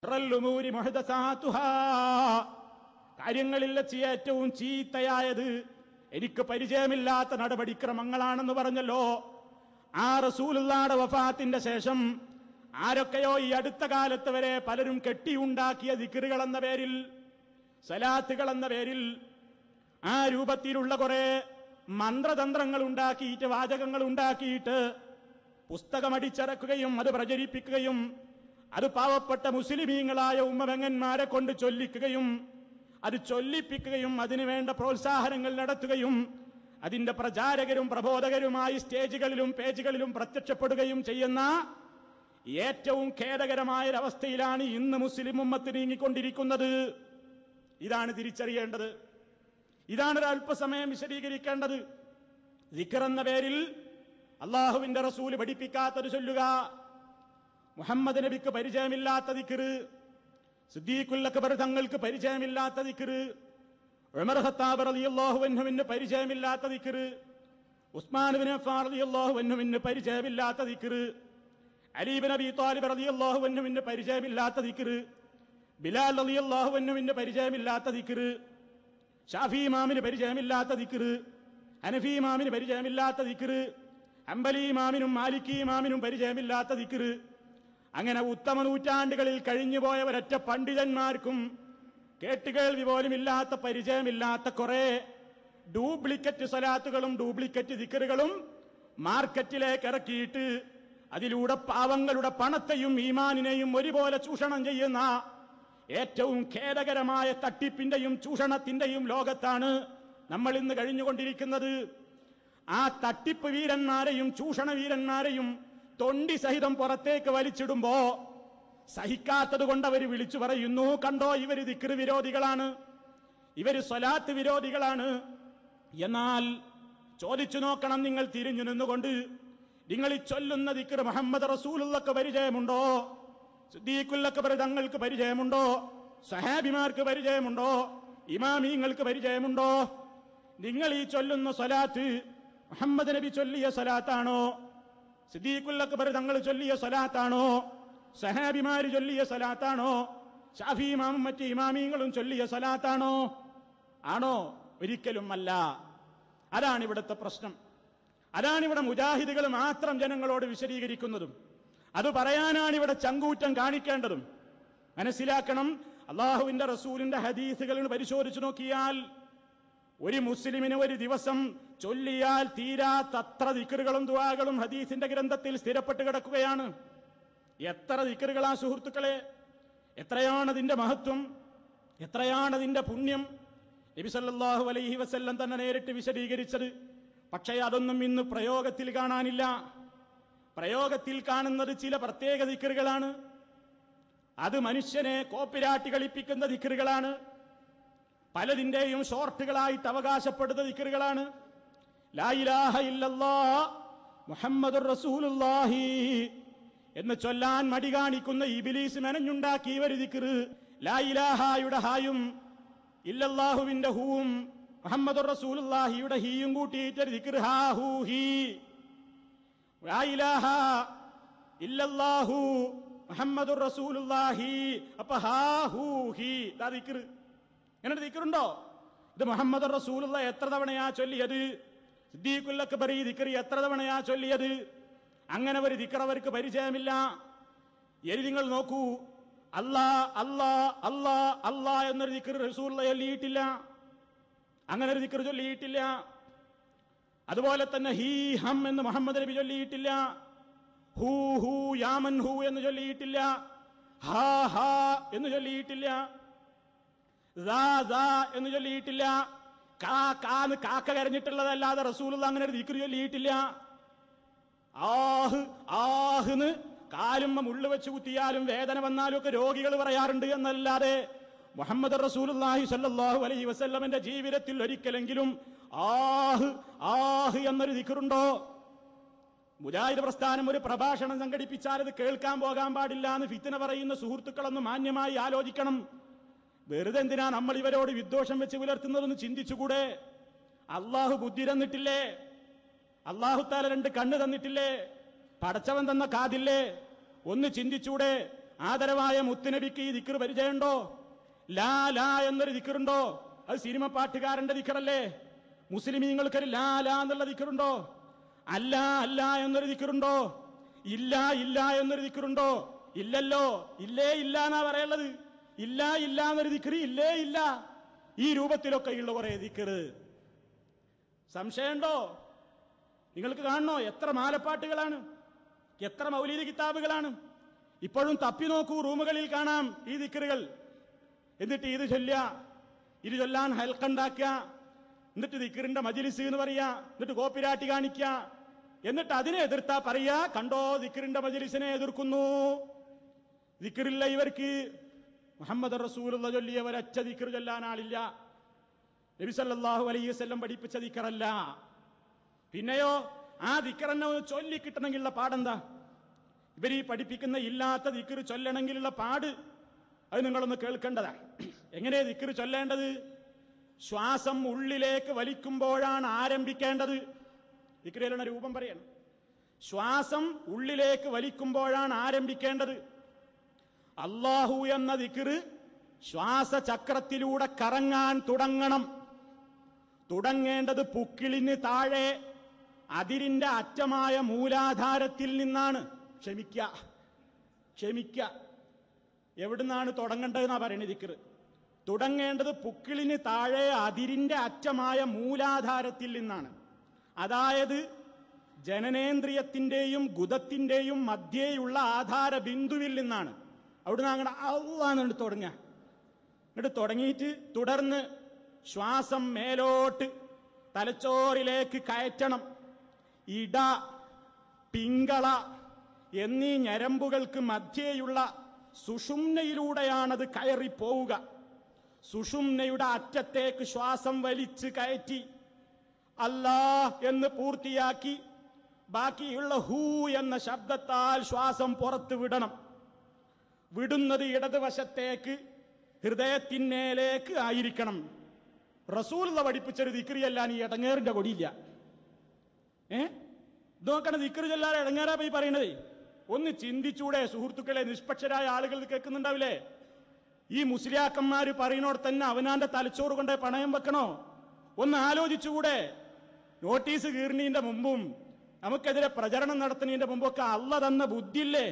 ഷറൽ മുഹ്ദസാതുഹാ, കാര്യങ്ങളിൽ വെച്ച് ഏറ്റവും ചീത്തയായത് എനിക്ക് പരിചയമില്ലാത്ത നടപടിക്രമങ്ങളാണെന്ന് പറഞ്ഞല്ലോ. ആ റസൂലുള്ളാഹിയുടെ വഫാത്തിന്റെ ശേഷം ആരൊക്കെയോ ഈ അടുത്ത കാലത്ത് വരെ പലരും കെട്ടിയുണ്ടാക്കിയ ദിക്റുകൾ എന്ന പേരിൽ, സലാത്തുകൾ എന്ന പേരിൽ, ആ രൂപത്തിലുള്ള കുറെ മന്ത്രതന്ത്രങ്ങൾ ഉണ്ടാക്കിയിട്ട്, വാചകങ്ങൾ ഉണ്ടാക്കിയിട്ട് പുസ്തകമടിച്ചിറക്കുകയും അത് പ്രചരിപ്പിക്കുകയും അത് പാവപ്പെട്ട മുസ്ലിമീങ്ങളായ ഉമ്മബെങ്ങന്മാരെ കൊണ്ട് ചൊല്ലിക്കുകയും അത് ചൊല്ലിപ്പിക്കുകയും അതിനുവേണ്ട പ്രോത്സാഹനങ്ങൾ നടത്തുകയും അതിന്റെ പ്രചാരകരും പ്രബോധകരുമായി സ്റ്റേജുകളിലും പേജുകളിലും പ്രത്യക്ഷപ്പെടുകയും ചെയ്യുന്ന ഏറ്റവും ഖേദകരമായൊരവസ്ഥയിലാണ് ഇന്ന് മുസ്ലിം ഉമ്മത്ത് നീങ്ങിക്കൊണ്ടിരിക്കുന്നത്. ഇതാണ് തിരിച്ചറിയേണ്ടത്. ഇതാണ് ഒരു അല്പസമയം വിശദീകരിക്കേണ്ടത്. ദിക്ർ എന്ന പേരിൽ അള്ളാഹുവിന്റെ റസൂല് പഠിപ്പിക്കാത്തത് ചൊല്ലുക, മുഹമ്മദ് നബിക്ക് പരിചയമില്ലാത്ത ദിക്ർ, സിദ്ദീഖുൽ അക്ബർ തങ്ങൾക്ക് പരിചയമില്ലാത്ത ദിക്ർ, ഉമർ ഖത്താബ് റളിയല്ലാഹു അൻഹുവിന് പരിചയമില്ലാത്ത ദിക്ർ, ഉസ്മാൻ ഇബ്നു അഫ്ഫാൻ റളിയല്ലാഹു അൻഹുവിന് പരിചയമില്ലാത്ത ദിക്ർ, അലി ഇബ്നു അബീ ത്വാലിബ് റളിയല്ലാഹു അൻഹുവിന് പരിചയമില്ലാത്ത ദിക്ർ, ബിലാൽ റളിയല്ലാഹു അൻഹുവിന് പരിചയമില്ലാത്ത ദിക്ർ, ഷാഫി ഇമാമിന് പരിചയമില്ലാത്ത ദിക്ർ, ഹനഫി ഇമാമിന് പരിചയമില്ലാത്ത ദിക്ർ, ഹംബലി ഇമാമിനും മാലിക്കി ഇമാമിനും പരിചയമില്ലാത്ത ദിക്ർ. അങ്ങനെ ഉത്തമ നൂറ്റാണ്ടുകളിൽ കഴിഞ്ഞുപോയ ഒരൊറ്റ പണ്ഡിതന്മാർക്കും കേട്ടുകേൾവി പോലും ഇല്ലാത്ത, പരിചയമില്ലാത്ത കുറെ ഡ്യൂപ്ലിക്കറ്റ് സ്വലാത്തുകളും ഡ്യൂപ്ലിക്കറ്റ് ദിക്റുകളും മാർക്കറ്റിലേക്ക് ഇറക്കിയിട്ട് അതിലൂടെ പാവങ്ങളുടെ പണത്തെയും ഈമാനിനെയും ഒരുപോലെ ചൂഷണം ചെയ്യുന്ന ഏറ്റവും ഖേദകരമായ തട്ടിപ്പിന്റെയും ചൂഷണത്തിന്റെയും ലോകത്താണ് നമ്മൾ ഇന്ന് കഴിഞ്ഞുകൊണ്ടിരിക്കുന്നത്. ആ തട്ടിപ്പ് വീരന്മാരെയും ചൂഷണ വീരന്മാരെയും തൊണ്ടി സഹിതം പുറത്തേക്ക് വലിച്ചിടുമ്പോ സഹിക്കാത്തത് കൊണ്ട് അവർ വിളിച്ചു പറയുന്നു, കണ്ടോ ഇവര് ദിക്ർ വിരോധികളാണ്, ഇവര് സ്വലാത്ത് വിരോധികളാണ്. എന്നാൽ ചോദിച്ചു നോക്കണം, നിങ്ങൾ തിരിഞ്ഞു നിന്നുകൊണ്ട് നിങ്ങൾ ഈ ചൊല്ലുന്ന ദിക്ർ മുഹമ്മദ് റസൂലുള്ളാഹിക്ക് പരിചയമുണ്ടോ? സിദ്ദീഖുൽ അക്ബർ തങ്ങൾക്ക് പരിചയമുണ്ടോ? സഹാബിമാർക്ക് പരിചയമുണ്ടോ? ഇമാമീങ്ങൾക്ക് പരിചയമുണ്ടോ? നിങ്ങൾ ഈ ചൊല്ലുന്ന സ്വലാത്ത് മുഹമ്മദ് നബി ചൊല്ലിയ സ്വലാത്താണോ? സിദ്ദീഖുൽ അക്ബർ തങ്ങൾ ചൊല്ലിയ സ്വലാത്താണോ? സഹാബിമാര് ചൊല്ലിയ സ്വലാത്താണോ? ഷാഫി ഇമാമും മറ്റ് ഇമാമീങ്ങളും ചൊല്ലിയ സ്വലാത്താണോ? ആണോ? ഒരിക്കലും അല്ല. അതാണ് ഇവിടുത്തെ പ്രശ്നം. അതാണ് ഇവിടെ മുജാഹിദുകൾ മാത്രം ജനങ്ങളോട് വിശദീകരിക്കുന്നതും അത് പറയാനാണ് ഇവിടെ ചങ്കൂറ്റം കാണിക്കേണ്ടതും. മനസ്സിലാക്കണം, അള്ളാഹുവിന്റെ റസൂലിന്റെ ഹദീസുകൾ പരിശോധിച്ചു നോക്കിയാൽ ഒരു മുസ്ലിമിന് ഒരു ദിവസം ചൊല്ലിയാൽ തീരാത്തത്ര ദിക്റുകളും ദുആകളും ഹദീസിന്റെ ഗ്രന്ഥത്തിൽ സ്ഥിരപ്പെട്ട് കിടക്കുകയാണ്. എത്ര ദിക്റുകളാ സുഹൃത്തുക്കളെ! എത്രയാണ് അതിന്റെ മഹത്വം, എത്രയാണ് അതിന്റെ പുണ്യം! നബി സല്ലല്ലാഹു അലൈഹി വസല്ലം തന്നെ നേരിട്ട് വിശദീകരിച്ചത്. പക്ഷേ അതൊന്നും ഇന്ന് പ്രയോഗത്തിൽ കാണാനില്ല. പ്രയോഗത്തിൽ കാണുന്നത് ചില പ്രത്യേക ദിക്റുകളാണ്. അത് മനുഷ്യനെ കോപ്പിരാട്ടി കളിപ്പിക്കുന്ന ദിക്റുകളാണ്. പലതിന്റെയും ഷോർട്ടുകളായിട്ട് അവകാശപ്പെടുന്ന ദിക്റുകളാണ്. ലാ ഇലാഹ ഇല്ലല്ലാഹ് മുഹമ്മദുർ റസൂലുള്ളാഹി എന്ന് ചൊല്ലാൻ മടി കാണിക്കുന്ന ഇബ്ലീസ് മെനഞ്ഞുണ്ടാക്കിയ ഒരു ദിക്ർ. ലാ ഇലാഹയുടെ ഹായും ഇല്ലല്ലാഹുവിന്റെ ഹൂവും മുഹമ്മദുർ റസൂലുള്ളാഹിയുടെ ഹീയും കൂട്ടിയിട്ടൊരു ദിക്ർ, ഹാ ഹൂ ഹീ. ലാ ഇലാഹ ഇല്ലല്ലാഹു മുഹമ്മദുർ റസൂലുള്ളാഹി, അപ്പൊ ഹാ ഹൂ ഹീ ദാ ദിക്ർ. ഇങ്ങനെ ദിക്റുണ്ടോ? ഇത് മുഹമ്മദുർ റസൂലുള്ളാഹി എത്ര തവണയാ ചൊല്ലിയത്? സിദ്ദീഖുൽ അക്ബർ ഈ ദിക്ർ എത്ര തവണയാ ചൊല്ലിയത്? അങ്ങനെ ഒരു ദിക്ർ അവർക്ക് പരിചയമില്ല. ഇനി നിങ്ങൾ നോക്കൂ, അല്ലാ അല്ലാ അല്ലാ അല്ലാ എന്നൊരു ദിക്ർ റസൂലുള്ളാഹി ചൊല്ലിയിട്ടില്ല. അങ്ങനെ ഒരു ദിക്ർ ചൊല്ലിയിട്ടില്ല. അതുപോലെ തന്നെ ഹീ ഹം എന്ന് മുഹമ്മദ് നബി ചൊല്ലിയിട്ടില്ല. ഹൂ ഹൂ യാമൻ ഹൂ എന്ന് ചൊല്ലിയിട്ടില്ല. ഹാ ഹാ എന്ന് ചൊല്ലിയിട്ടില്ല. എന്ന് ചൊല്ലിയിട്ടില്ല. കാന്ന് കാക്ക കരഞ്ഞിട്ടുള്ളതല്ലാതെ റസൂലുള്ളാഹി അങ്ങനെ ഒരു ദിക്ർ ചൊല്ലിയിട്ടില്ല. ആഹ് ആഹ്ന്ന് കാലുമ്മ മുള്ളു വെച്ച് കുത്തിയാലും വേദന വന്നാലും ഒക്കെ രോഗികൾ പറയാറുണ്ട് എന്നല്ലാതെ മുഹമ്മദ് റസൂലുള്ളാഹി സ്വല്ലല്ലാഹു അലൈഹി വസല്ലമന്റെ ജീവിതത്തിൽ ഒരിക്കലെങ്കിലും ആഹ് ആഹ് എന്നൊരു ദിക്റുണ്ടോ? മുജാഹിദ് പ്രസ്ഥാനം ഒരു പ്രഭാഷണം സംഘടിപ്പിച്ചാൽ അത് കേൾക്കാൻ പോകാൻ പാടില്ല എന്ന് ഫിത്ന പറയുന്ന സുഹൃത്തുക്കളൊന്ന് മാന്യമായി ആലോചിക്കണം. വെറുതെ എന്തിനാ നമ്മൾ ഇവരോട് വിദ്വേഷം വെച്ച് പുലർത്തുന്നതെന്ന് ചിന്തിച്ചുകൂടെ? അള്ളാഹു ബുദ്ധി തന്നിട്ടില്ലേ? അള്ളാഹു താല രണ്ട് കണ്ണ് തന്നിട്ടില്ലേ? പടച്ചവൻ തന്ന കാതില്ലേ? ഒന്ന് ചിന്തിച്ചൂടെ? ആദരവായ മുത്തുനബിക്ക് ഈ ദിക്ർ പരിചയമുണ്ടോ? ലാ ലാ എന്നൊരു ദിക്റുണ്ടോ? അത് സിനിമ പാട്ടുകാരന്റെ ദിക്റല്ലേ? മുസ്ലിമീങ്ങൾക്കൊരു ലാ ലാ എന്നുള്ള ദിക്റുണ്ടോ? അല്ല അല്ല എന്നൊരു ദിക്റുണ്ടോ? ഇല്ല ഇല്ല എന്നൊരു ദിക്റുണ്ടോ? ഇല്ലല്ലോ. ഇല്ലേ ഇല്ല എന്നാ പറയുള്ളത്. ഇല്ല ഇല്ല എന്നൊരു ദിക്റ് ഇല്ലേ ഇല്ല. ഈ രൂപത്തിലൊക്കെയുള്ള കുറെ ദിക്ർ സംശയമുണ്ടോ? നിങ്ങൾക്ക് കാണണോ എത്ര മാലപ്പാട്ടുകളാണ്, എത്ര മൗലീദ് കിതാബുകളാണ്? ഇപ്പോഴും തപ്പി നോക്കൂ, റൂമുകളിൽ കാണാം ഈ ദിക്റുകൾ. എന്നിട്ട് ഇത് ചൊല്ലുക, ഇത് ചൊല്ലാൻ ഹൽക്കുണ്ടാക്കുക, എന്നിട്ട് ദിക്റിന്റെ മജ്‌ലിസ് എന്ന് പറയാ, എന്നിട്ട് കോപ്പിരാട്ടി കാണിക്കുക, എന്നിട്ട് അതിനെ എതിർത്താ പറയാ കണ്ടോ ദിക്റിന്റെ മജ്‌ലിസിനെ എതിർക്കുന്നു. ദിക്റില്ല ഇവർക്ക്. മുഹമ്മദ് റസൂലുള്ള ചൊല്ലിയ ഒരൊറ്റ ദിക്ർ ചൊല്ലാൻ ആളില്ല. നബി സല്ലല്ലാഹു അലൈഹി വസല്ലം പഠിപ്പിച്ച ദിക്റല്ല. പിന്നെയോ ആ ദിക്റന്നെ ചൊല്ലി കിട്ടണമെങ്കിലുള്ള പാടെന്താ? ഇവരീ പഠിപ്പിക്കുന്ന ഇല്ലാത്ത ദിക്ർ ചൊല്ലണമെങ്കിലുള്ള പാട് അത് നിങ്ങളൊന്ന് കേൾക്കേണ്ടതാ. എങ്ങനെ ദിക്ർ ചൊല്ലേണ്ടത്? ശ്വാസം ഉള്ളിലേക്ക് വലിക്കുമ്പോഴാണ് ആരംഭിക്കേണ്ടത്. ദിക്റിലുള്ള രൂപം പറയണം. ശ്വാസം ഉള്ളിലേക്ക് വലിക്കുമ്പോഴാണ് ആരംഭിക്കേണ്ടത്. അല്ലാഹു എന്ന ദിക്ർ ശ്വാസചക്രത്തിലൂടെ കറങ്ങാൻ തുടങ്ങണം. തുടങ്ങേണ്ടത് പുക്കിളിന് താഴെ അതിരിന്റെ അറ്റമായ മൂലാധാരത്തിൽ നിന്നാണ്. ക്ഷമിക്ക എവിടുന്നാണ് തുടങ്ങേണ്ടതെന്നാ പറയുന്നത് ദിക്ർ. തുടങ്ങേണ്ടത് പുക്കിളിന് താഴെ അതിരിന്റെ അറ്റമായ മൂലാധാരത്തിൽ നിന്നാണ്. അതായത് ജനനേന്ദ്രിയത്തിന്റെയും ഗുദത്തിന്റെയും മധ്യേയുള്ള ആധാര ബിന്ദുവിൽ നിന്നാണ്. അവിടുന്ന് അങ്ങനെ അള്ളാന്ന് തുടങ്ങുക. എന്നിട്ട് തുടങ്ങിയിട്ട് തുടർന്ന് ശ്വാസം മേലോട്ട് തലച്ചോറിലേക്ക് കയറ്റണം. ഇട, പിങ്കള എന്നീ ഞരമ്പുകൾക്ക് മധ്യേയുള്ള സുഷുമ്നയിലൂടെയാണത് കയറിപ്പോവുക. സുഷുമ്നയുടെ അറ്റത്തേക്ക് ശ്വാസം വലിച്ച് കയറ്റി അല്ലാഹ് എന്ന് പൂർത്തിയാക്കി ബാക്കിയുള്ള ഹൂ എന്ന ശബ്ദത്താൽ ശ്വാസം പുറത്തു വിടണം. വിടുന്നത് ഇടതുവശത്തേക്ക് ഹൃദയത്തിന്മേലേക്ക് ആയിരിക്കണം. റസൂലുള്ള പഠിപ്പിച്ചൊരു ദിക്റിയല്ലാൻ ഈ ഇടങ്ങേറിന്റെ കൊടിയില്ല. നോക്കണം, ദിക്റ് ചൊല്ലാതെ ഇടങ്ങേറാ പോയി പറയണത്. ഒന്ന് ചിന്തിച്ചൂടെ സുഹൃത്തുക്കളെ? നിഷ്പക്ഷരായ ആളുകൾ കേൾക്കുന്നുണ്ടാവില്ലേ? ഈ മുസ്ലിയാക്കന്മാര് പറയുന്നോട് തന്നെ അവനാന്റെ തലച്ചോറ് കൊണ്ട് പണയം വെക്കണോ? ഒന്ന് ആലോചിച്ചുകൂടെ? നോട്ടീസ് കീറിനീന്റെ മുമ്പും നമുക്കെതിരെ പ്രചരണം നടത്തുന്നതിന്റെ മുമ്പൊക്കെ അള്ള തന്ന ബുദ്ധിയില്ലേ?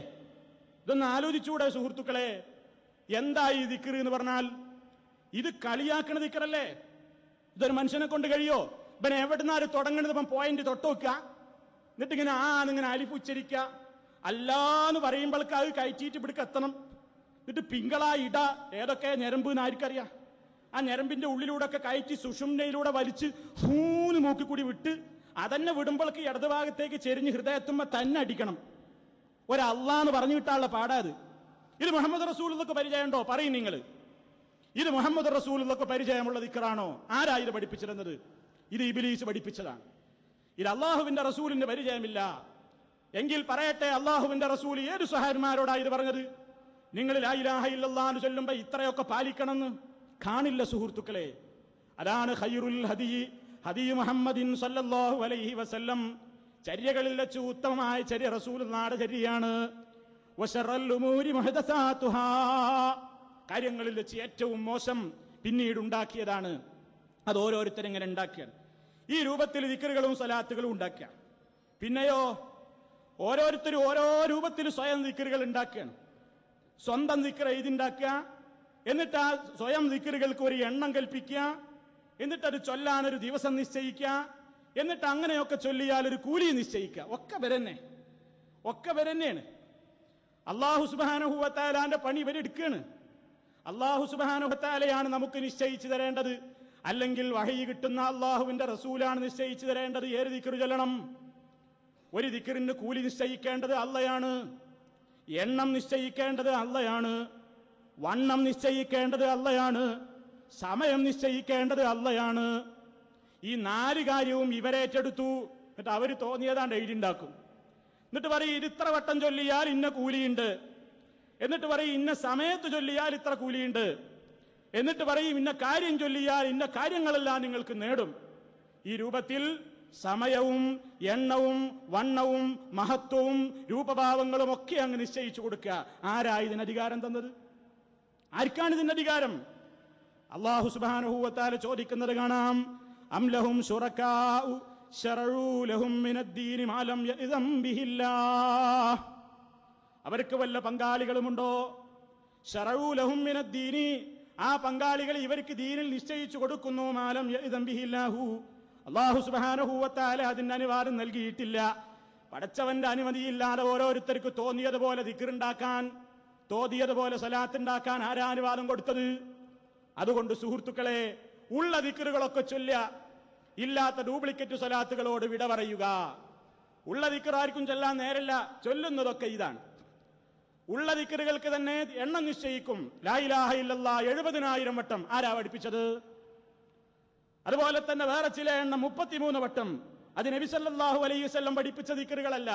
ഇതൊന്ന് ആലോചിച്ചുകൂടെ സുഹൃത്തുക്കളെ? എന്താ ഈ ദിക്ർ എന്ന് പറഞ്ഞാൽ? ഇത് കളിയാക്കണ ദിക്റല്ലേ? ഇതൊരു മനുഷ്യനെ കൊണ്ട് കഴിയോ? ഇവൻ എവിടുന്നാലും തുടങ്ങണത് ഇപ്പം പോയിന്റ് തൊട്ടുവെക്കുക, എന്നിട്ട് ഇങ്ങനെ ഇങ്ങനെ അലിഫ് ഉച്ചരിക്കുക. അല്ലാന്ന് പറയുമ്പോഴേക്ക് അത് കയറ്റിയിട്ട് ഇവിടേക്ക് എത്തണം. എന്നിട്ട് പിങ്കള, ഇട ഏതൊക്കെ ഞരമ്പ് എന്ന് ആർക്കറിയാം? ആ ഞരമ്പിന്റെ ഉള്ളിലൂടെ ഒക്കെ കയറ്റി സുഷുമ്നയിലൂടെ വലിച്ച് ഹൂന്ന് മൂക്കിക്കൂടി വിട്ട് അതന്നെ വിടുമ്പോഴേക്ക് ഇടതുഭാഗത്തേക്ക് ചെരിഞ്ഞ് ഹൃദയത്തുമ്പോ തന്നെ അടിക്കണം. ഒരല്ലാന്ന് പറഞ്ഞു കിട്ടാനുള്ള പാടാത്. ഇത് മുഹമ്മദ് റസൂലുള്ളാഹിക്ക് പരിചയമുണ്ടോ? പറയും നിങ്ങൾ. ഇത് മുഹമ്മദ് റസൂലുള്ളാഹിക്ക് പരിചയമുള്ള ദിക്റാണോ? ആരാ ഇത് പഠിപ്പിച്ചിരുന്നത്? ഇത് ഇബ്ലീസ് പഠിപ്പിച്ചതാണ്. ഇത് അള്ളാഹുവിന്റെ റസൂലിന്റെ പരിചയമില്ല എങ്കിൽ പറയട്ടെ, അള്ളാഹുവിന്റെ റസൂൽ ഏത് സ്വഹാബിമാരോടാ ഇത് പറഞ്ഞത്? നിങ്ങൾ ലാ ഇലാഹ ഇല്ലല്ലാഹ് എന്ന് ചൊല്ലുമ്പോ ഇത്രയൊക്കെ പാലിക്കണമെന്ന് കാണില്ല സുഹൃത്തുക്കളെ. അതാണ് ഖൈറുൽ ഹദി മുഹമ്മദിൻ സല്ലല്ലാഹു അലൈഹി വസല്ലം. ചര്യകളിൽ വെച്ച് ഉത്തമമായ ചര്യ റസൂലുള്ളാഹിയുടെ ചര്യയാണ്. വശറൽ ഉമൂരി മുഹദസാതുഹാ, കാര്യങ്ങളിൽ വെച്ച് ഏറ്റവും മോശം പിന്നീട് ഉണ്ടാക്കിയതാണ്. അത് ഓരോരുത്തരും ഇങ്ങനെ ഉണ്ടാക്കിയാണ്. ഈ രൂപത്തിൽ ദിക്റുകളും സ്വലാത്തുകളും ഉണ്ടാക്കുക. പിന്നെയോ ഓരോരുത്തരും ഓരോ രൂപത്തിൽ സ്വയം ദിക്റുകൾ ഉണ്ടാക്കുകയാണ്. സ്വന്തം ദിക്ർ എഴുതിണ്ടാക്കുക, എന്നിട്ട് ആ സ്വയം ദിക്റുകൾക്ക് ഒരു എണ്ണം കൽപ്പിക്കുക, എന്നിട്ട് അത് ചൊല്ലാനൊരു ദിവസം നിശ്ചയിക്കുക, എന്നിട്ട് അങ്ങനെയൊക്കെ ചൊല്ലിയാൽ ഒരു കൂലി നിശ്ചയിക്കുക. ഒക്കെ വരന്നെയാണ്. അല്ലാഹു സുബ്ഹാനഹു വ തആലാന്റെ പണി ഇവരെടുക്കുകയാണ്. അല്ലാഹു സുബ്ഹാനഹു വ തആലയാണ് നമുക്ക് നിശ്ചയിച്ചു തരേണ്ടത്. അല്ലെങ്കിൽ വഹയി കിട്ടുന്ന അല്ലാഹുവിന്റെ റസൂലാണ് നിശ്ചയിച്ചു തരേണ്ടത്. ഏത് ദിക്ർ ചൊല്ലണം? ഒരു ദിക്റിന് കൂലി നിശ്ചയിക്കേണ്ടത് അള്ളയാണ്, എണ്ണം നിശ്ചയിക്കേണ്ടത് അള്ളയാണ്, വണ്ണം നിശ്ചയിക്കേണ്ടത് അള്ളയാണ്, സമയം നിശ്ചയിക്കേണ്ടത് അള്ളയാണ്. ഈ 4 കാര്യവും ഇവരേറ്റെടുത്തു. എന്നിട്ട് അവര് തോന്നിയതാണ്ട് എഴുതിണ്ടാക്കും. എന്നിട്ട് പറയും ഇത് ഇത്ര വട്ടം ചൊല്ലിയാൽ ഇന്ന കൂലിയുണ്ട്, എന്നിട്ട് പറയും ഇന്ന സമയത്ത് ചൊല്ലിയാൽ ഇത്ര കൂലിയുണ്ട്, എന്നിട്ട് പറയും ഇന്ന കാര്യം ചൊല്ലിയാൽ ഇന്ന കാര്യങ്ങളെല്ലാം നിങ്ങൾക്ക് നേടും. ഈ രൂപത്തിൽ സമയവും എണ്ണവും വണ്ണവും മഹത്വവും രൂപഭാവങ്ങളും ഒക്കെ അങ്ങ് നിശ്ചയിച്ചു കൊടുക്കുക. ആരാ ഇതിന് അധികാരം തന്നത്? ആർക്കാണ് ഇതിന്റെ അധികാരം? അല്ലാഹു സുബ്ഹാനഹു വ തആല ചോദിക്കുന്നത് കാണാം, അം ലഹും ശുറകാഉ ശറഉ ലഹും മിനദ്ദീനി മാ ലം യഅ്ദം ബിഹില്ലാഹ്. അവർക്ക് വല്ല പങ്കാളികളുമുണ്ടോ? ശറഉ ലഹും മിനദ്ദീനി, ആ പങ്കാളികൾ ഇവർക്ക് ദീനിൽ നിശ്ചയിച്ചു കൊടുക്കുന്നു. മാ ലം യഅ്ദം ബിഹില്ലാഹു, അല്ലാഹു സുബ്ഹാനഹു വ തആല അതിന് അനുവാദം നൽകിയിട്ടില്ല. പടച്ചവന്റെ അനുമതിയില്ലാതെ ഓരോരുത്തർക്ക് തോന്നിയതുപോലെ ദിക്റുണ്ടാക്കാൻ, തോന്നിയതുപോലെ സ്വലാത്ത് ഉണ്ടാക്കാൻ ആരാ അനുവാദം കൊടുത്തത്? അതുകൊണ്ട് സുഹൃത്തുക്കളെ, ഉള്ള ദിക്റുകളൊക്കെ ചൊല്ലുക, ഇല്ലാത്ത ഡ്യൂപ്ലിക്കേറ്റ് സ്വലാത്തുകളോട് വിട പറയുക. ഉള്ള ദിക്ർ ആർക്കും ചൊല്ലാൻ നേരല്ല, ചൊല്ലുന്നതൊക്കെ ഇതാണ്. ഉള്ള ദിക്റുകൾക്ക് തന്നെ എണ്ണം നിശ്ചയിക്കും. ലാ ഇലാഹ ഇല്ലല്ലാഹ് 70,000 വട്ടം ആരാ പഠിപ്പിച്ചത്? അതുപോലെ തന്നെ വേറെ ചില എണ്ണം 33 വട്ടം. അത് നബി സല്ലല്ലാഹു അലൈഹി വസല്ലം പഠിപ്പിച്ച ദിക്റുകളല്ല.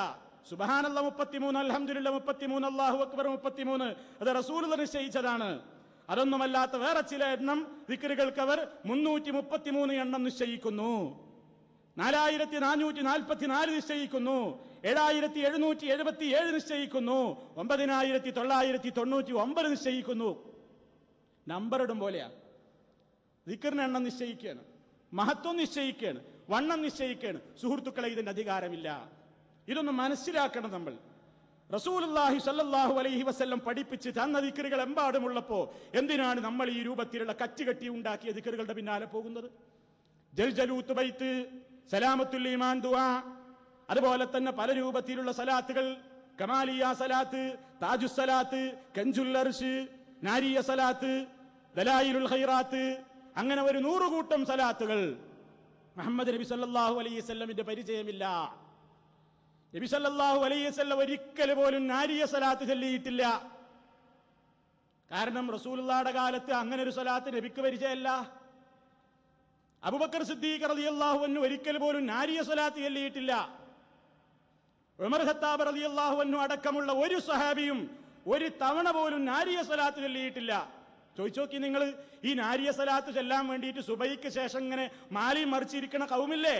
സുബ്ഹാനല്ലാഹ് 33, അൽഹംദുലില്ലാഹ് 33, അല്ലാഹു അക്ബർ 33, അത് റസൂലുള്ളാഹി നിശ്ചയിച്ചതാണ്. അതൊന്നുമല്ലാത്ത വേറെ ചില എണ്ണം ദിക്റുകൾക്ക് അവർ 333 എണ്ണം നിശ്ചയിക്കുന്നു, 4444 നിശ്ചയിക്കുന്നു, 7777 നിശ്ചയിക്കുന്നു, 9999 നിശ്ചയിക്കുന്നു. നമ്പർ ഇടും പോലെയാ. ദിക്റിന് എണ്ണം നിശ്ചയിക്കുകയാണ്, മഹത്വം നിശ്ചയിക്കുകയാണ്, വണ്ണം നിശ്ചയിക്കുകയാണ്. സുഹൃത്തുക്കളെ, ഇതിന്റെ അധികാരമില്ല. ഇതൊന്ന് മനസ്സിലാക്കണം നമ്മൾ. റസൂലുള്ളാഹി സ്വല്ലല്ലാഹു അലൈഹി വസല്ലം പഠിപ്പിച്ച് തന്ന ദിക്റുകൾ എമ്പാടുമുള്ളപ്പോ എന്തിനാണ് നമ്മൾ ഈ രൂപത്തിലുള്ള കച്ചുകെട്ടി ഉണ്ടാക്കിയ ദിക്റുകളുടെ പിന്നാലെ പോകുന്നത്? ജൽജലൂത്ത് ബൈത്ത്, സലാമത്തുൽ ഈമാൻ ദുആ, അതുപോലെ തന്നെ പല രൂപത്തിലുള്ള സലാത്തുകൾ, കമാലിയ സലാത്ത്, താജുസ് സലാത്ത്, കൻജുൽ അർശ്, നാരിയ സലാത്ത്, ദലായിലുൽ ഖൈറാത്ത്, അങ്ങനെ ഒരു 100 കൂട്ടം സലാത്തുകൾ. മുഹമ്മദ് നബി സല്ലല്ലാഹു അലൈഹി വസല്ലമിന്റെ പരിചയമില്ല. നബി സല്ലല്ലാഹു അലൈഹി വസല്ലം ഒരിക്കൽ പോലും നാരിയ സലാത്ത് ചൊല്ലിയിട്ടില്ല. കാരണം റസൂലുള്ളാഹിയുടെ കാലത്ത് അങ്ങനെ ഒരു സലാത്ത് നബിക്ക് പരിചയമല്ല. അബൂബക്കർ സിദ്ദീഖ് റളിയല്ലാഹു അൻഹു ഒരിക്കൽ പോലും നാരിയ സലാത്ത് ചൊല്ലിയിട്ടില്ല. ഉമർ ഖത്താബ് റളിയല്ലാഹു അൻഹു അടക്കമുള്ള ഒരു സ്വഹാബിയും ഒരു തവണ പോലും നാരിയ സലാത്ത് ചൊല്ലിയിട്ടില്ല. ചോദിച്ചു നോക്കി നിങ്ങൾ, ഈ നാരിയ സലാത്ത് ചൊല്ലാൻ വേണ്ടിയിട്ട് സുബൈക്ക് ശേഷം ഇങ്ങനെ മാലി മറിച്ചിരിക്കണ കൗമില്ലേ?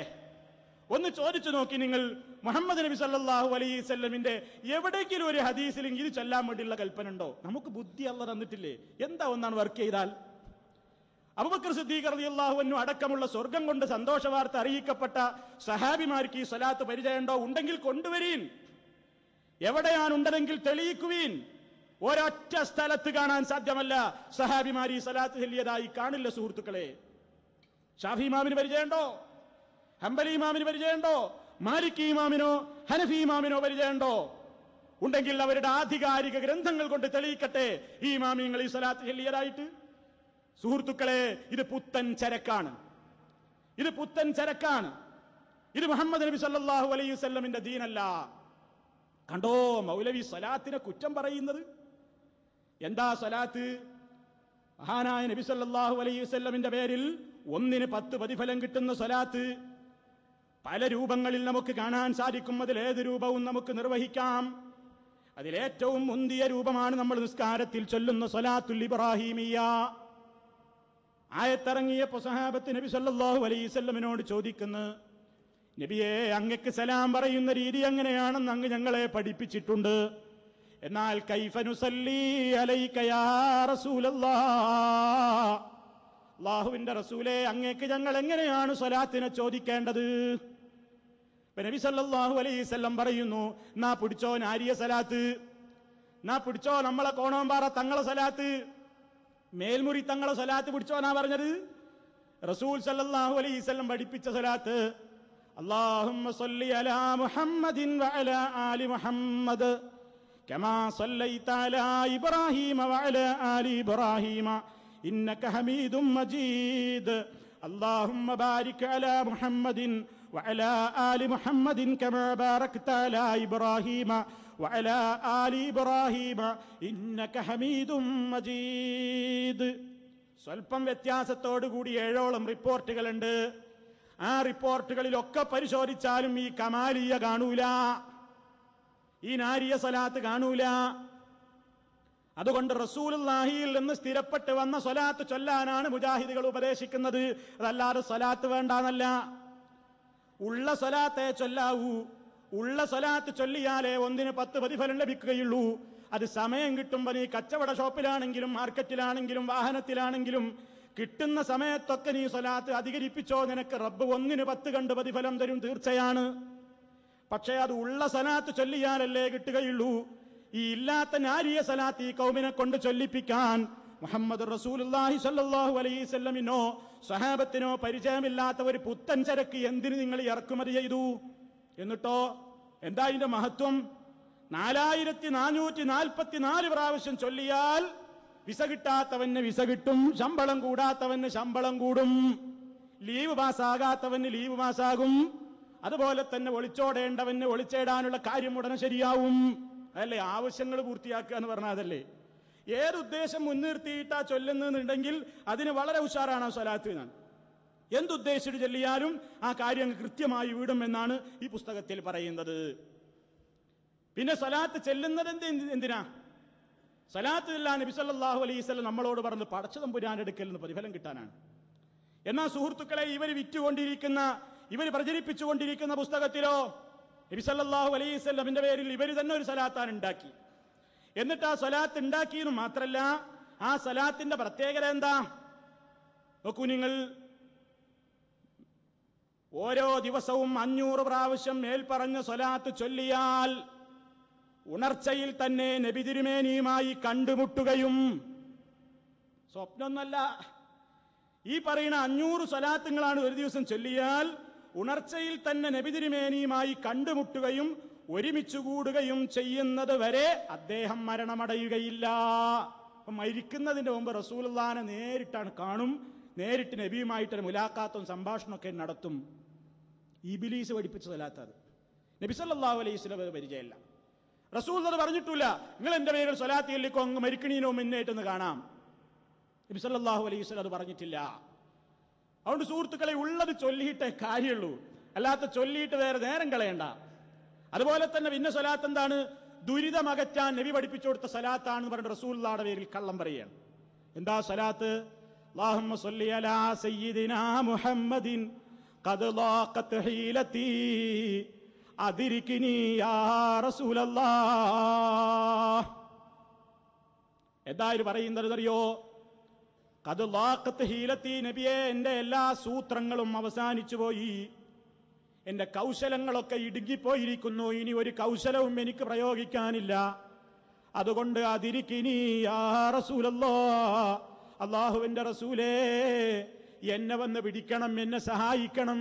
ഒന്ന് ചോദിച്ചു നോക്കി നിങ്ങൾ. മുഹമ്മദ് നബി സല്ലല്ലാഹു അലൈഹി വസല്ലമിന്റെ എവിടെയെങ്കിലും ഒരു ഹദീസിൽ ഇത് ചൊല്ലാൻ വേണ്ടിയുള്ള കൽപ്പന ഉണ്ടോ? നമുക്ക് ബുദ്ധി അല്ലാഹ് തന്നിട്ടില്ലേ? എന്താ ഒന്നാണ് വർക്ക് ചെയ്താൽ? അബൂബക്കർ സിദ്ദീഖ് റളിയല്ലാഹു അൻഹു അടക്കമുള്ള സ്വർഗം കൊണ്ട് സന്തോഷ വാർത്ത അറിയിക്കപ്പെട്ട സഹാബിമാർക്ക് ഈ സ്വലാത്ത് പരിചയമുണ്ടോ? ഉണ്ടെങ്കിൽ കൊണ്ടുവരീൻ. എവിടെയാണ് ഉണ്ടെങ്കിൽ തെളിയിക്കുവീൻ. ഒരൊറ്റ സ്ഥലത്ത് കാണാൻ സാധ്യമല്ല സഹാബിമാർ ഈ സ്വലാത്ത് ചൊല്ലിയതായി കാണില്ല സുഹൃത്തുക്കളെ. ഷാഫി ഇമാമിന് പരിചയമുണ്ടോ? ഹംബലി ഇമാമിന് പരിചയമുണ്ടോ? മാലിക്കി ഇമാമിനോ ഹനഫി ഇമാമിനോ പരിചയമുണ്ടോ? ഉണ്ടെങ്കിൽ അവരുടെ ആധികാരിക ഗ്രന്ഥങ്ങൾ കൊണ്ട് തെളിയിക്കട്ടെ ഈ ഇമാമിങ്ങൾ ഈ സ്വലാത്ത് ചൊല്ലിയതായിട്ട്. സുഹൃത്തുക്കളെ, ഇത് പുത്തൻ ചരക്കാണ്, ഇത് പുത്തൻ ചരക്കാണ്. ഇത് മുഹമ്മദ് നബി സല്ലല്ലാഹു അലൈഹി വസല്ലമിന്റെ ദീനല്ല. കണ്ടോ മൗലവി സ്വലാത്തിനെ കുറ്റം പറയുന്നത്? എന്താ സ്വലാത്ത്? മഹാനായ നബി സല്ലല്ലാഹു അലൈഹി വസല്ലമിന്റെ പേരിൽ 1-ന് 10 പ്രതിഫലം കിട്ടുന്ന സ്വലാത്ത് പല രൂപങ്ങളിൽ നമുക്ക് കാണാൻ സാധിക്കും. അതിലേത് രൂപവും നമുക്ക് നിർവഹിക്കാം. അതിലേറ്റവും മുന്തിയ രൂപമാണ് നമ്മൾ നിസ്കാരത്തിൽ ചൊല്ലുന്ന സ്വലാത്തുൽ ഇബ്രാഹിമിയ. ആയത്തിറങ്ങിയപ്പോൾ സഹാബത്ത് നബി സല്ലല്ലാഹു അലൈഹി വസല്ലമിനോട് ചോദിക്കുന്നു, നബിയെ, അങ്ങക്ക് സലാം പറയുന്ന രീതി എങ്ങനെയാണെന്ന് അങ്ങ് ഞങ്ങളെ പഠിപ്പിച്ചിട്ടുണ്ട്. എന്നാൽ കൈഫ നുസല്ലി അലൈക യാ റസൂലല്ലാഹ്, അല്ലാഹുവിന്റെ റസൂലേ, അങ്ങേക്ക് ഞങ്ങൾ എങ്ങനെയാണ് സ്വലാത്തിനെ ചോദിക്കേണ്ടത്? നബി സല്ലല്ലാഹു അലൈഹി വസല്ലം പറയുന്നു, നാ പിടിച്ചോ നാരിയ സലാത്ത്, നാ പിടിച്ചോ നമ്മളെ കോണോമ്പാറ തങ്ങളെ സലാത്ത്, മേൽമുറി തങ്ങളെ സലാത്ത് പിടിച്ചോനാ പറഞ്ഞത്. റസൂൽ സല്ലല്ലാഹു അലൈഹി വസല്ലം പഠിപ്പിച്ച സലാത്ത് അല്ലാഹുമ്മ സ്വല്ലി അലാ മുഹമ്മദിൻ വഅലാ ആലി മുഹമ്മദ് കമാ സ്വല്ലൈത അലാ ഇബ്രാഹീമ വഅലാ ആലി ഇബ്രാഹീമ ഇന്നക ഹമീദും മജീദ്. അല്ലാഹുമ്മ ബാരിക് അലാ മുഹമ്മദിൻ വഅലാ ആലി മുഹമ്മദിൻ കമാ ബാരക്ത അലാ ഇബ്രാഹീമ വഅലാ ആലി ഇബ്രാഹീമ ഇന്നക ഹമീദും മജീദ്. സ്വല്പം വ്യത്യാസത്തോടുകൂടി 7ഓളം റിപ്പോർട്ടുകളുണ്ട്. ആ റിപ്പോർട്ടുകളിലൊക്കെ പരിശോധിച്ചാലും ഈ കമാലിയ കാണൂല, ഈ നാരിയ സലാത്ത് കാണൂല. അതുകൊണ്ട് റസൂലുള്ളാഹിയിൽ നിന്ന് സ്ഥിരപ്പെട്ട് വന്ന സ്വലാത്ത് ചൊല്ലാനാണ് മുജാഹിദുകൾ ഉപദേശിക്കുന്നത്. അതല്ലാതെ സ്വലാത്ത് വേണ്ടാന്നല്ല. ഉള്ള സ്വലാത്തെ ചൊല്ലാവൂ. ഉള്ള സ്വലാത്ത് ചൊല്ലിയാലേ 1-ന് 10 പ്രതിഫലം ലഭിക്കുകയുള്ളൂ. അത് സമയം കിട്ടുമ്പോൾ നീ കച്ചവട ഷോപ്പിലാണെങ്കിലും മാർക്കറ്റിലാണെങ്കിലും വാഹനത്തിലാണെങ്കിലും കിട്ടുന്ന സമയത്തൊക്കെ നീ സ്വലാത്ത് അധികരിപ്പിച്ചോ, നിനക്ക് റബ്ബ് 1-ന് 10 കണ്ട് പ്രതിഫലം തരും, തീർച്ചയാണ്. പക്ഷേ അത് ഉള്ള സ്വലാത്ത് ചൊല്ലിയാലല്ലേ കിട്ടുകയുള്ളൂ. ഈ ഇല്ലാത്ത നാരിയ സ്വലാത്ത് ഈ കൗമിനെ കൊണ്ട് ചൊല്ലിപ്പിക്കാൻ മുഹമ്മദ് റസൂലുള്ളാഹി സ്വല്ലല്ലാഹു അലൈഹി വസല്ലമിനോ സ്വഹാബത്തിനോ പരിചയമില്ലാത്ത ഒരു പുത്തൻ ചരക്ക് എന്തിന് നിങ്ങൾ ഇറക്കുമതി ചെയ്തു? എന്നിട്ടോ എന്താ ഇതിന്റെ മഹത്വം? 4444 പ്രാവശ്യം ചൊല്ലിയാൽ വിസ കിട്ടാത്തവന് വിസ കിട്ടും, ശമ്പളം കൂടാത്തവന് ശമ്പളം കൂടും, ലീവ് പാസ്സാകാത്തവന് ലീവ് പാസ്സാകും, അതുപോലെ തന്നെ ഒളിച്ചോടേണ്ടവന് ഒളിച്ചേടാനുള്ള കാര്യം ഉടനെ ശരിയാവും. അതല്ലേ ആവശ്യങ്ങൾ പൂർത്തിയാക്കുക എന്ന് പറഞ്ഞാൽ? അതല്ലേ ഏതുദ്ദേശം മുൻനിർത്തിയിട്ടാ ചൊല്ലുന്നുണ്ടെങ്കിൽ അതിന് വളരെ ഉഷാറാണ് ആ സ്വലാത്ത്. ഞാൻ എന്തുദ്ദേശിച്ചിട്ട് ചൊല്ലിയാലും ആ കാര്യം കൃത്യമായി വീടും എന്നാണ് ഈ പുസ്തകത്തിൽ പറയുന്നത്. പിന്നെ സ്വലാത്ത് ചെല്ലുന്നത് എന്തിനാ? സ്വലാത്ത് ചൊല്ലാൻ നബി സല്ലല്ലാഹു അലൈഹി വസല്ലം നമ്മളോട് പറഞ്ഞു പടച്ചതമ്പുരാന്റെ അടുക്കൽ നിന്ന് പ്രതിഫലം കിട്ടാനാണ്. എന്നാൽ സുഹൃത്തുക്കളെ, ഇവർ വിറ്റുകൊണ്ടിരിക്കുന്ന, ഇവർ പ്രചരിപ്പിച്ചുകൊണ്ടിരിക്കുന്ന പുസ്തകത്തിലോ നബി സല്ലല്ലാഹു അലൈഹി വസല്ലമിന്റെ പേരിൽ ഇവർ തന്നെ ഒരു സ്വലാത്താണ് ഉണ്ടാക്കി. എന്നിട്ട് ആ സ്വലാത്ത് ഉണ്ടാക്കിയെന്ന് മാത്രല്ല, ആ സ്വലാത്തിന്റെ പ്രത്യേകത എന്താ നോക്കൂ നിങ്ങൾ. ഓരോ ദിവസവും 500 പ്രാവശ്യം മേൽപ്പറഞ്ഞ സ്വലാത്ത് ചൊല്ലിയാൽ ഉണർച്ചയിൽ തന്നെ നബി തിരുമേനിയുമായി കണ്ടുമുട്ടുകയും, സ്വപ്നമൊന്നല്ല, ഈ പറയുന്ന 500 സ്വലാത്തുകളാണ് ഒരു ദിവസം ചൊല്ലിയാൽ ഉണർച്ചയിൽ തന്നെ നബി തിരുമേനിയുമായി കണ്ടുമുട്ടുകയും ഒരുമിച്ച് കൂടുകയും ചെയ്യുന്നത് വരെ അദ്ദേഹം മരണമടയുകയില്ല. മരിക്കുന്നതിന്റെ മുമ്പ് റസൂലുള്ളാഹിനെ നേരിട്ടാണ് കാണും, നേരിട്ട് നബിയുമായിട്ട് മുലാഖാത്തും സംഭാഷണമൊക്കെ നടത്തും. ഇബ്ലീസ് പഠിപ്പിച്ച സ്വലാത്ത് അത്. നബി സല്ലല്ലാഹു അലൈഹി വസല്ലം പരിചയമില്ല, റസൂൽ അത് പറഞ്ഞിട്ടില്ല. നിങ്ങൾ എന്റെ പേരിൽ സ്വലാത്ത് ചൊല്ലിക്കോ, അങ്ങ് മരിക്കണീനോ മുന്നേറ്റെന്ന് കാണാം. നബി സല്ലല്ലാഹു അലൈഹി വസല്ലം അത് പറഞ്ഞിട്ടില്ല. അതുകൊണ്ട് സുഹൃത്തുക്കളെ, ഉള്ളത് ചൊല്ലിയിട്ടേ കാര്യമുള്ളൂ, അല്ലാത്ത ചൊല്ലിയിട്ട് വേറെ നേരം കളയണ്ട. അതുപോലെ തന്നെ പിന്നെ സ്വലാത്ത് എന്താണ്? ദുരിതമകറ്റാൻ നബി പഠിപ്പിച്ചു കൊടുത്ത സ്വലാത്താണെന്ന് പറഞ്ഞിട്ട് റസൂലുള്ളാഹിയുടെ പേരിൽ കള്ളം പറയുകയാണ്. എന്താ സ്വലാത്ത്? അല്ലാഹുമ്മ സ്വല്ലി അലാ സയ്യിദിനാ മുഹമ്മദിൻ ഖദ് ളാഖത് ഹീലതി അദ്രിക്നി യാ റസൂലല്ലാഹ്. എന്താ ഇത് പറയുന്നത് അറിയോ? ഖദ് ളാഖത് ഹീലതി, നബിയെ എന്റെ എല്ലാ സൂത്രങ്ങളും അവസാനിച്ചു പോയി, എന്റെ കൗശലങ്ങളൊക്കെ ഇടുങ്ങിപ്പോയിരിക്കുന്നു, ഇനി ഒരു കൗശലവും എനിക്ക് പ്രയോഗിക്കാനില്ല. അതുകൊണ്ട് അദ്രിക്നി യാ റസൂലല്ലാഹ്, അല്ലാഹുവിന്റെ റസൂലേ എന്നെ വന്ന് പിടിക്കണം, എന്നെ സഹായിക്കണം,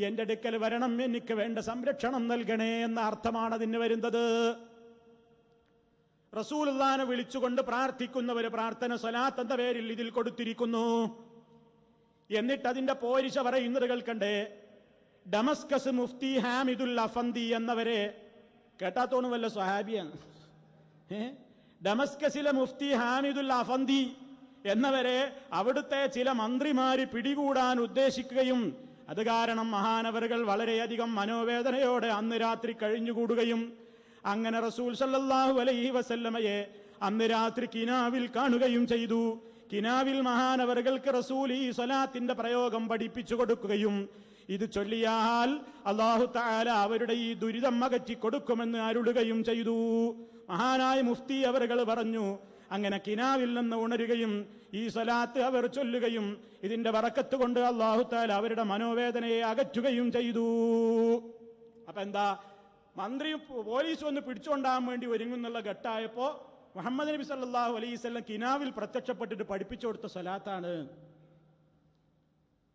എന്റെ അടുക്കൽ വരണം, എനിക്ക് വേണ്ട സംരക്ഷണം നൽകണേ എന്ന അർത്ഥമാണ് അതിന് വരുന്നത്. റസൂലുള്ളാഹിനെ വിളിച്ചുകൊണ്ട് പ്രാർത്ഥിക്കുന്നവര് പ്രാർത്ഥന സ്വലാത്ത് എന്ന പേരിൽ ഇതിൽ കൊടുത്തിരിക്കുന്നു. എന്നിട്ട് അതിന്റെ പോരിശ പറയുന്നത് കേൾക്കണ്ടേ? ഡമസ്കസ് മുഫ്തി ഹാമിദുൽ അഫന്തി എന്നവരെ കേട്ടാത്തോണു വല്ല സ്വഹാബിയാണ്. ഡമസ്കസിലെ മുഫ്തി ഹാമിദുൽ അഫന്തി എന്നവരെ അവിടുത്തെ ചില മന്ത്രിമാര് പിടികൂടാൻ ഉദ്ദേശിക്കുകയും അത് കാരണം മഹാനവറുകൾ വളരെയധികം മനോവേദനയോടെ അന്ന് രാത്രി കഴിഞ്ഞുകൂടുകയും അങ്ങനെ റസൂൽ സല്ലല്ലാഹു അലൈഹി വസല്ലമയെ അന്ന് രാത്രി കിനാവിൽ കാണുകയും ചെയ്തു. കിനാവിൽ മഹാനവറുകൾക്ക് റസൂൽ ഈ സ്വലാത്തിന്റെ പ്രയോഗം പഠിപ്പിച്ചു കൊടുക്കുകയും ഇത് ചൊല്ലിയാൽ അല്ലാഹു തആല അവരുടെ ഈ ദുരിതം അകറ്റി കൊടുക്കുമെന്ന് അരുളുകയും ചെയ്തു. മഹാനായ മുഫ്തി അവറുകൾ പറഞ്ഞു, അങ്ങനെ കിനാവിൽ നിന്ന് ഉണരുകയും ഈ സ്വലാത്ത് അവർ ചൊല്ലുകയും ഇതിന്റെ ബറക്കത്ത് കൊണ്ട് അല്ലാഹു തആല അവരുടെ മനോവേദനയെ അകറ്റുകയും ചെയ്തു. അപ്പൊ എന്താ, മന്ത്രി പോലീസ് വന്ന് പിടിച്ചുകൊണ്ടാകാൻ വേണ്ടി ഒരുങ്ങുന്നുള്ള ഘട്ടമായപ്പോ മുഹമ്മദ് നബി സല്ലല്ലാഹു അലൈഹി വസല്ലം കിനാവിൽ പ്രത്യക്ഷപ്പെട്ടിട്ട് പഠിപ്പിച്ചു കൊടുത്ത സ്വലാത്താണ്.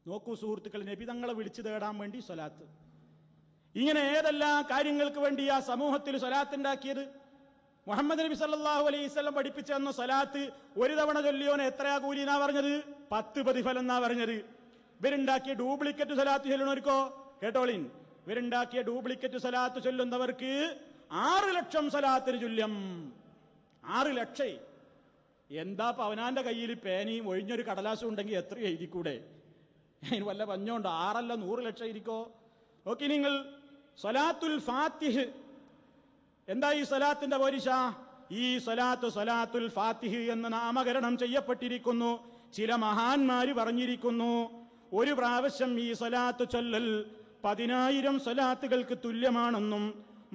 നോക്കൂ സുഹൃത്തുക്കൾ, നബി തങ്ങളെ വിളിച്ചു തേടാൻ വേണ്ടി സ്വലാത്ത്. ഇങ്ങനെ ഏതെല്ലാം കാര്യങ്ങൾക്ക് വേണ്ടി ആ സമൂഹത്തിൽ സ്വലാത്ത് ഉണ്ടാക്കിയത്. മുഹമ്മദ് നബി സല്ലല്ലാഹു അലൈഹി വസല്ലം പഠിപ്പിച്ചു തന്ന സ്വലാത്ത് ഒരു തവണ ചൊല്ലിയോനെ എത്രയാ കൂലി എന്നാ പറഞ്ഞത്? 10 പ്രതിഫലം എന്നാ പറഞ്ഞത്. ഇവരുണ്ടാക്കിയ ഡ്യൂപ്ലിക്കേറ്റ് സ്വലാത്ത് ചൊല്ലുന്നവർക്കോ കേട്ടോളിൻ, ഇവരുണ്ടാക്കിയ ഡ്യൂപ്ലിക്കേറ്റ് സ്വലാത്ത് ചൊല്ലുന്നവർക്ക് 6 ലക്ഷം സ്വലാത്തിന് തുല്യം. 6 ലക്ഷം. എന്താ അവനാന്റെ കയ്യിൽ പേനയും ഒഴിഞ്ഞൊരു കടലാസും ഉണ്ടെങ്കിൽ എത്ര എഴുതിക്കൂടെ? അതിന് വല്ല പഞ്ഞോണ്ടോ? 6 അല്ല 100 ലക്ഷം ഇരിക്കോ? ഓക്കെ, നിങ്ങൾ സ്വലാത്തുൽ ഫാത്തിഹ് എന്താ ഈ സ്വലാത്തിന്റെ പോരിശ? ഈ സ്വലാത്ത് സ്വലാത്തുൽ ഫാത്തിഹ് എന്ന് നാമകരണം ചെയ്യപ്പെട്ടിരിക്കുന്നു. ചില മഹാന്മാര് പറഞ്ഞിരിക്കുന്നു, ഒരു പ്രാവശ്യം ഈ സ്വലാത്ത് ചൊല്ലൽ 10,000 സ്വലാത്തുകൾക്ക് തുല്യമാണെന്നും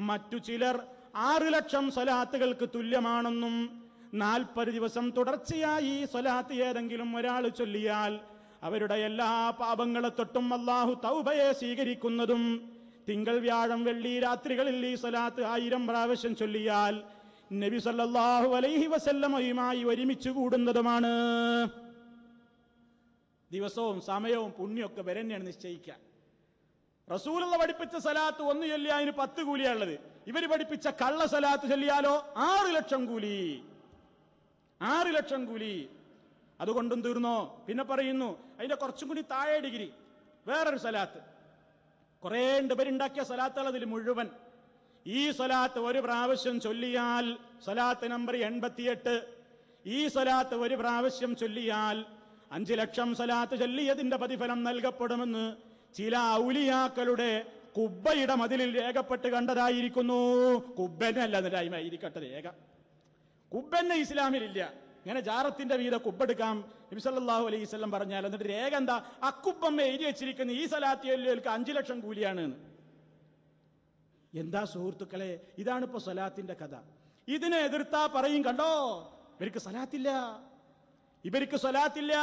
മറ്റു ചിലർ 6 ലക്ഷം സ്വലാത്തുകൾക്ക് തുല്യമാണെന്നും 40 ദിവസം തുടർച്ചയായി ഈ സ്വലാത്ത് ഏതെങ്കിലും ഒരാൾ ചൊല്ലിയാൽ അവരുടെ എല്ലാ പാപങ്ങളെ തൊട്ടും അല്ലാഹു തൗബയെ സ്വീകരിക്കുന്നതും തിങ്കൾ വ്യാഴം വെള്ളി രാത്രികളിൽ ഈ സ്വലാത്ത് 1000 പ്രാവശ്യം ചൊല്ലിയാൽ നബി സല്ലല്ലാഹു അലൈഹി വസല്ലമയുമായി ഒരുമിച്ച് കൂടുന്നതുമാണ്. ദിവസവും സമയവും പുണ്യമൊക്കെ വരെന്നെയാണ് നിശ്ചയിക്കുക. റസൂലുള്ള പഠിപ്പിച്ച സലാത്ത് 1 ചൊല്ലിയാൽ അതിന് 10 കൂലിയാണുള്ളത്. ഇവര് പഠിപ്പിച്ച കള്ള സലാത്ത് ചൊല്ലിയാലോ 6 ലക്ഷം കൂലി. 6 ലക്ഷം കൂലി. അതുകൊണ്ടും തീർന്നോ? പിന്നെ പറയുന്നു അതിന്റെ കുറച്ചും കൂടി താഴെ ഡിഗ്രി വേറൊരു സലാത്ത്. കുറേ പേരുണ്ടാക്കിയ സലാത്തുകൾ അതിൽ മുഴുവൻ. ഈ സലാത്ത് ഒരു പ്രാവശ്യം ചൊല്ലിയാൽ, സലാത്ത് നമ്പർ 88, ഈ സലാത്ത് ഒരു പ്രാവശ്യം ചൊല്ലിയാൽ 5 ലക്ഷം സലാത്ത് ചൊല്ലിയതിന്റെ പ്രതിഫലം നൽകപ്പെടുമെന്ന് ചില ഔലിയാക്കളുടെ കുബ്ബയുടെ മതിലിൽ രേഖപ്പെട്ട് കണ്ടതായിരിക്കുന്നു. കുബ്ബനല്ല എന്നതായിരിക്കട്ടെ രേഖ. കുബ്ബന്നെ ഇസ്ലാമിലില്ല. ഇങ്ങനെ ജാറത്തിന്റെ വീത കുബ്ബെടുക്കാം നബി സല്ലല്ലാഹു അലൈഹി വസല്ലം പറഞ്ഞാൽ, എന്നിട്ട് രേഖ എന്താ? അക്കുബ്ബമ്മ എഴുതി വെച്ചിരിക്കുന്ന ഈ സലാത്ത് ചൊല്ലിയവർക്ക് 5 ലക്ഷം കൂലിയാണ്. എന്താ സുഹൃത്തുക്കളെ, ഇതാണിപ്പോ സലാത്തിന്റെ കഥ. ഇതിനെ എതിർത്താ പറയും, കണ്ടോ ഇവർക്ക് സലാത്തില്ല, ഇവർക്ക് സലാത്തില്ല.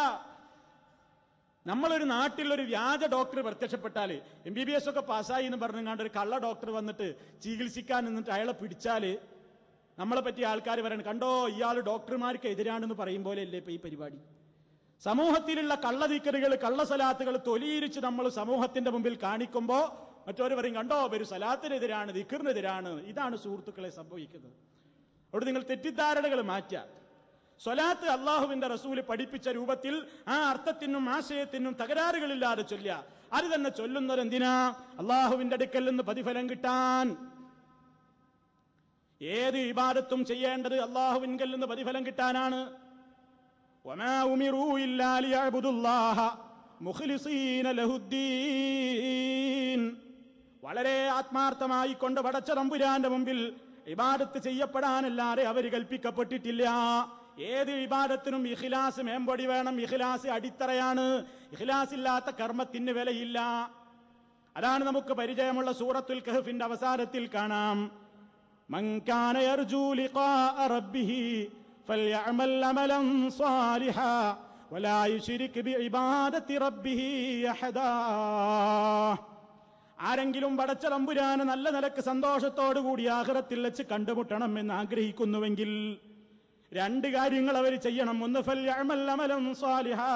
നമ്മളൊരു നാട്ടിൽ ഒരു വ്യാജ ഡോക്ടർ പ്രത്യക്ഷപ്പെട്ടാല്, MBBS ഒക്കെ പാസ്സായി എന്ന് പറഞ്ഞാണ്ട് ഒരു കള്ള ഡോക്ടർ വന്നിട്ട് ചികിത്സിക്കാൻ നിന്നിട്ട് അയാളെ പിടിച്ചാല് നമ്മളെ പറ്റി ആൾക്കാർ പറയണം, കണ്ടോ ഇയാൾ ഡോക്ടർമാർക്ക് എതിരാണെന്ന് പറയും പോലെ അല്ലേ ഇപ്പൊ ഈ പരിപാടി. സമൂഹത്തിലുള്ള കള്ളദീക്കറുകൾ, കള്ളസലാത്തുകൾ തൊലിയിരിച്ച് നമ്മൾ സമൂഹത്തിന്റെ മുമ്പിൽ കാണിക്കുമ്പോ മറ്റൊരു പറയും, കണ്ടോ ഒരു സലാത്തിനെതിരാണ്, ദിക്റിനെതിരാണ്. ഇതാണ് സുഹൃത്തുക്കളെ സംഭവിക്കുന്നത്. അവിടെ നിങ്ങൾ തെറ്റിദ്ധാരണകൾ മാറ്റുക. സ്വലാത്ത് അള്ളാഹുവിന്റെ റസൂല് പഠിപ്പിച്ച രൂപത്തിൽ ആ അർത്ഥത്തിനും ആശയത്തിനും തകരാറുകളില്ലാതെ ചൊല്ലുക. അത് തന്നെ ചൊല്ലുന്നത് എന്തിനാ? അള്ളാഹുവിന്റെ അടുക്കൽ നിന്ന് പ്രതിഫലം കിട്ടാൻ. ഏത് ഇബാദത്തും ചെയ്യേണ്ടത് അള്ളാഹുവിൻകൽ നിന്ന് പ്രതിഫലം കിട്ടാനാണ്. വമാ ഉമിറൂ ഇല്ലാ ലിയഅ്ബുദുല്ലാഹ മുഖ്ലിസീന ലഹുദ്ദീൻ. വളരെ ആത്മാർത്ഥമായി കൊണ്ട് പടച്ച തമ്പുരാന്റെ മുമ്പിൽ ഇബാദത്ത് ചെയ്യപ്പെടാനല്ലാതെ അവർ കൽപ്പിക്കപ്പെട്ടിട്ടില്ല. ഏത് ഇബാദത്തിനും ഇഖ്ലാസ് മേമ്പൊടി വേണം. ഇഖ്ലാസ് അടിത്തറയാണ്. ഇഖ്ലാസ് ഇല്ലാത്ത കർമ്മത്തിന് വിലയില്ല. അതാണ് നമുക്ക് പരിചയമുള്ള സൂറത്തുൽ കഹ്ഫിന്റെ അവസാനത്തിൽ കാണാം, മൻ കാന യർജൂ ലിഖാഅ റബ്ബിഹി ഫൽയഅമൽ അമലൻ സാലിഹാ വലാ യുശ്രിക് ബിഇബാദത്തി റബ്ബിഹി അഹദാ. ആരെങ്കിലും പടച്ച തമ്പുരാനെ നല്ല നിലക്ക് സന്തോഷത്തോടുകൂടി ആഖിറത്തിൽ വെച്ച് കണ്ടുമുട്ടണം എന്ന് ആഗ്രഹിക്കുന്നുവെങ്കിൽ 2 കാര്യങ്ങൾ അവർ ചെയ്യണം. ഒന്ന്, ഫൽയഅമൽ അമലൻ സാലിഹാ,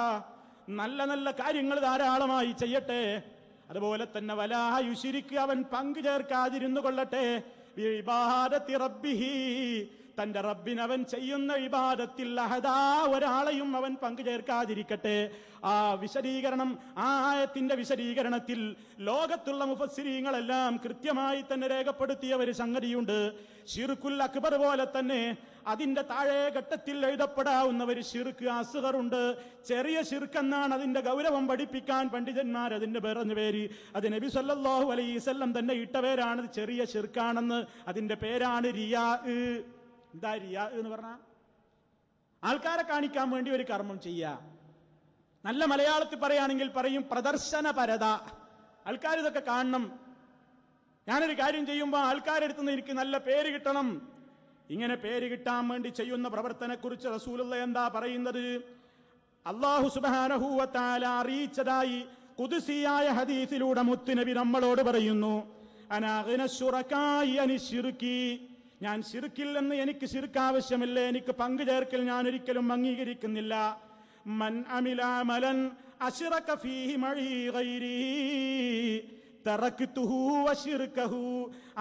നല്ല നല്ല കാര്യങ്ങൾ ധാരാളമായി ചെയ്യട്ടെ. അതുപോലെ തന്നെ വലാ യുശ്രിക്, അവൻ പങ്കു ചേർക്കാതിരുന്നു കൊള്ളട്ടെ, ബിഇബാദത്തി റബ്ബിഹി, തന്റെ റബ്ബിനവൻ ചെയ്യുന്ന ഇബാദത്തിൽ അഹദാ, ഒരാളെയും അവൻ പങ്കു ചേർക്കാതിരിക്കട്ടെ. ആ വിശദീകരണം, ആ ആയത്തിന്റെ വിശദീകരണത്തിൽ ലോകത്തുള്ള മുഫസ്സിരീങ്ങളെല്ലാം കൃത്യമായി തന്നെ രേഖപ്പെടുത്തിയ ഒരു സംഗതിയുണ്ട്. ശിർക്കുൽ അക്ബർ പോലെ തന്നെ അതിന്റെ താഴെ ഘട്ടത്തിൽ എഴുതപ്പെടാവുന്ന ഒരു ശിർക്ക് അസ്ഗറുണ്ട്. ചെറിയ ശിർക്കെന്നാണ് അതിന്റെ ഗൗരവം പഠിപ്പിക്കാൻ പണ്ഡിതന്മാർ അതിന്റെ പറഞ്ഞ പേര്. അത് നബി സല്ലല്ലാഹു അലൈഹി വസല്ലം തന്നെ ഇട്ട പേരാണ്, ചെറിയ ശിർക്കാണെന്ന്. അതിന്റെ പേരാണ് റിയാ. എന്താ റിയാ എന്ന് പറഞ്ഞാൽ? ആൾക്കാരെ കാണിക്കാൻ വേണ്ടി ഒരു കർമ്മം ചെയ്യുക. നല്ല മലയാളത്തിൽ പറയുകയാണെങ്കിൽ പറയും പ്രദർശനപരത. ആൾക്കാർ ഇതൊക്കെ കാണണം. ഞാനൊരു കാര്യം ചെയ്യുമ്പോൾ ആൾക്കാരെടുത്തുനിന്ന് എനിക്ക് നല്ല പേര് കിട്ടണം. ഇങ്ങനെ പേര് കിട്ടാൻ വേണ്ടി ചെയ്യുന്ന പ്രവർത്തനത്തെക്കുറിച്ച് റസൂലുള്ള എന്താ പറയുന്നത്? അല്ലാഹു സുബ്ഹാനഹു വ തആല അറിയിച്ചതായി ഖുദ്സിയായ ഹദീസിലൂടെ മുത്തുനബി നമ്മളോട് പറയുന്നു, അനാ ഗിന ശുറകാഇ അനി ശിർകി, ഞാൻ ശിർക്കിൽ നിന്ന് എനിക്ക് ശിർക്ക് ആവശ്യമില്ല, എനിക്ക് പങ്കു ചേർക്കൽ ഞാൻ ഒരിക്കലും അംഗീകരിക്കുന്നില്ല. മൻ അമില അമലൻ അശ്റക ഫീഹി മഈ ഗൈരി തറക്തുഹു വശിർകഹു,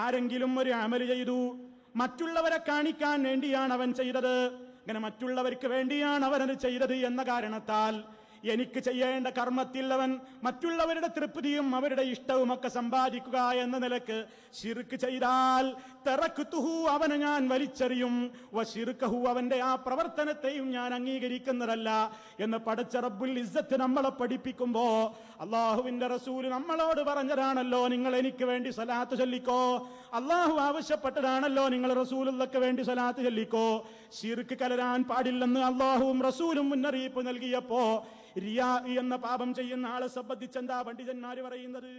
ആരെങ്കിലും ഒരു അമൽ ചെയ്തു, മറ്റുള്ളവരെ കാണിക്കാൻ വേണ്ടിയാണ് അവൻ ചെയ്തത്, അങ്ങനെ മറ്റുള്ളവർക്ക് വേണ്ടിയാണ് അവനത് ചെയ്തത് എന്ന കാരണത്താൽ എനിക്ക് ചെയ്യേണ്ട കർമ്മത്തിൽ അവൻ മറ്റുള്ളവരുടെ തൃപ്തിയും അവരുടെ ഇഷ്ടവും ഒക്കെ സമ്പാദിക്കുക എന്ന നിലക്ക് ശിർക്ക് ചെയ്താൽ തറക്തുഹു, അവനെ ഞാൻ വലിച്ചെറിയും, വശിർകഹു, അവന്റെ ആ പ്രവർത്തനത്തെയും ഞാൻ അംഗീകരിക്കുന്നതല്ല എന്ന് പടച്ച റബ്ബുൽ ഇസ്സത്ത് നമ്മളെ പഠിപ്പിക്കുമ്പോ അള്ളാഹുവിന്റെ റസൂല് നമ്മളോട് പറഞ്ഞതാണല്ലോ, നിങ്ങൾ എനിക്ക് വേണ്ടി സ്വലാത്ത് ചൊല്ലിക്കോ. അള്ളാഹു ആവശ്യപ്പെട്ടതാണല്ലോ, നിങ്ങൾ റസൂലുള്ളാഹിക്ക് വേണ്ടി സ്വലാത്ത് ചൊല്ലിക്കോ. ശിർക്ക് കലരാൻ പാടില്ലെന്ന് അള്ളാഹുവും റസൂലും മുന്നറിയിപ്പ് നൽകിയപ്പോ റിയാ എന്ന പാപം ചെയ്യുന്ന ആളെ സംബന്ധിച്ചെന്താ പണ്ഡിതന്മാര് പറയുന്നത്?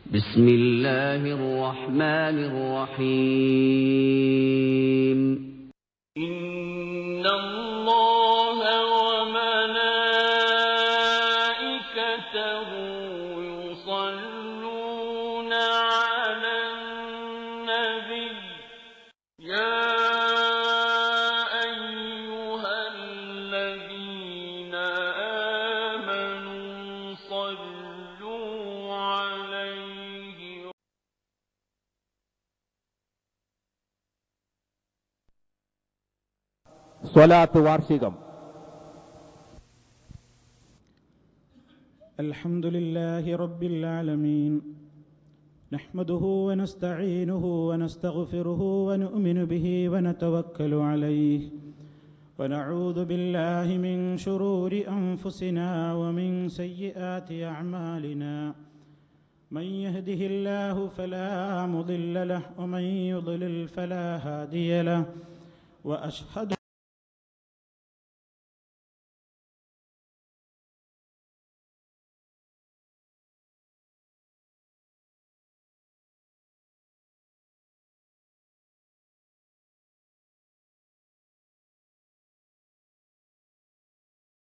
بسم الله الرحمن الرحيم إن الله وملائكته يصلون على النبي يا أيها الذين آمنوا صلوا عليه സ്വലാത്ത് വാർഷികം. الحمد لله رب العالمين نحمده ونستعينه ونستغفره ونؤمن به ونتوكل عليه ونعوذ بالله من شرور أنفسنا ومن سيئات أعمالنا من يهده الله فلا مضل له ومن يضلل فلا هادي له وأشهد